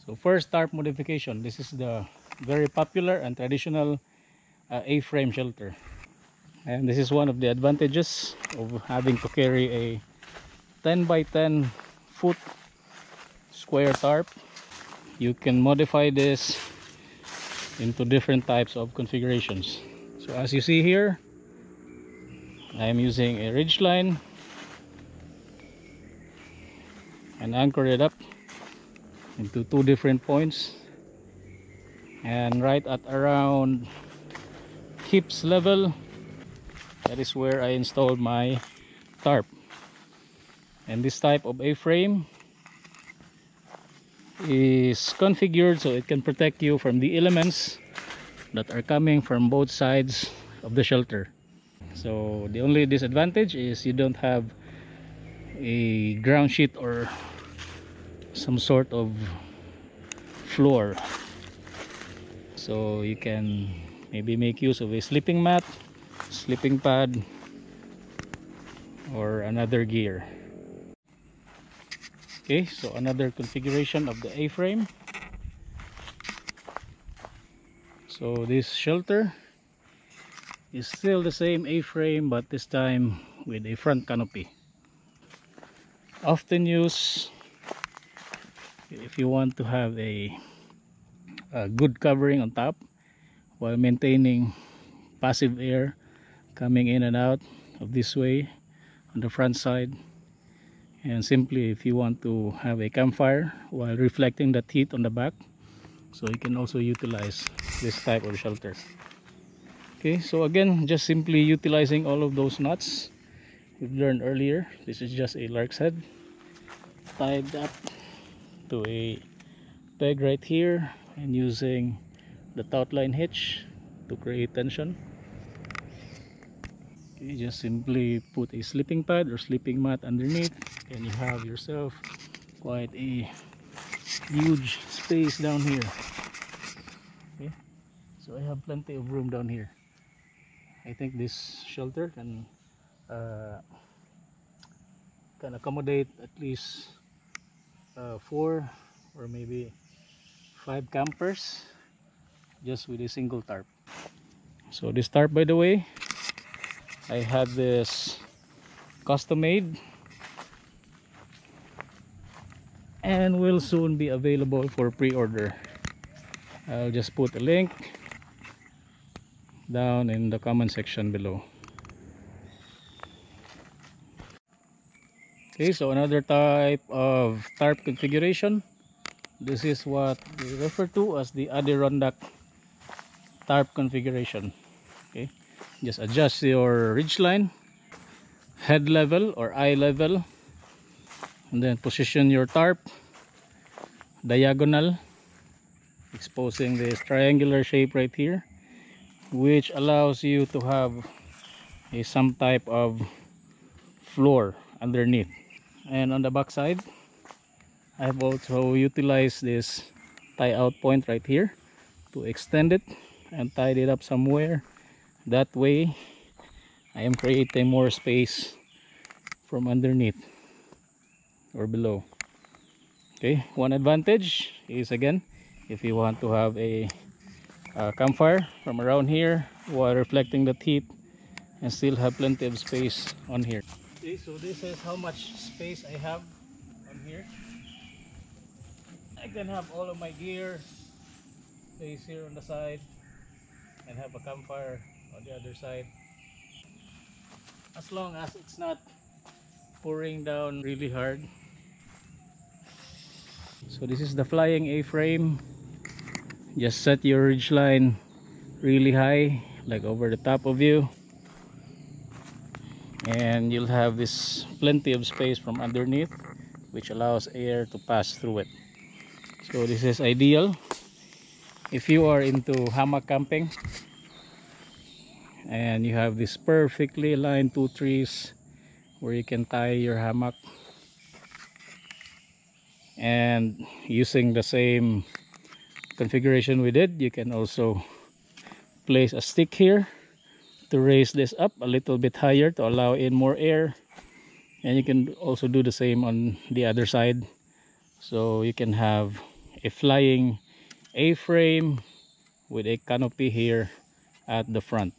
So first tarp modification, this is the very popular and traditional A-frame shelter, and this is one of the advantages of having to carry a 10 by 10 foot square tarp. You can modify this into different types of configurations. So as you see here, I am using a ridge line and anchor it up into two different points, and right at around hips level, that is where I installed my tarp. And this type of A-frame is configured so it can protect you from the elements that are coming from both sides of the shelter. So the only disadvantage is you don't have a ground sheet or some sort of floor, so you can maybe make use of a sleeping mat, sleeping pad, or another gear. Okay, so another configuration of the A-frame. So this shelter is still the same A-frame, but this time with a front canopy. Often used if you want to have a good covering on top while maintaining passive air coming in and out of this way on the front side, and simply if you want to have a campfire while reflecting that heat on the back, so you can also utilize this type of shelter. Okay, so again, just simply utilizing all of those knots we've learned earlier. This is just a lark's head tied up to a peg right here, and using the taut line hitch to create tension. You just simply put a sleeping pad or sleeping mat underneath, and you have yourself quite a huge space down here. Okay, so I have plenty of room down here. I think this shelter can accommodate at least 4 or maybe 5 campers just with a single tarp. So this tarp, by the way, I had this custom made and will soon be available for pre-order. I'll just put a link down in the comment section below. Okay, so another type of tarp configuration. This is what we refer to as the Adirondack tarp configuration. Okay, just adjust your ridge line, head level or eye level, and then position your tarp diagonal, exposing this triangular shape right here, which allows you to have some type of floor underneath. And on the back side, I have also utilized this tie out point right here to extend it and tied it up somewhere. That way I am creating more space from underneath or below. Okay, one advantage is, again, if you want to have a campfire from around here while reflecting the heat and still have plenty of space on here. Okay, so this is how much space I have on here. I can have all of my gear placed here on the side and have a campfire on the other side, as long as it's not pouring down really hard. So this is the flying A-frame. Just set your ridge line really high, like over the top of you, and you'll have this plenty of space from underneath, which allows air to pass through it. So this is ideal if you are into hammock camping and you have this perfectly aligned 2 trees where you can tie your hammock, and using the same configuration we did, you can also place a stick here to raise this up a little bit higher to allow in more air, and you can also do the same on the other side, so you can have a flying A-frame with a canopy here at the front.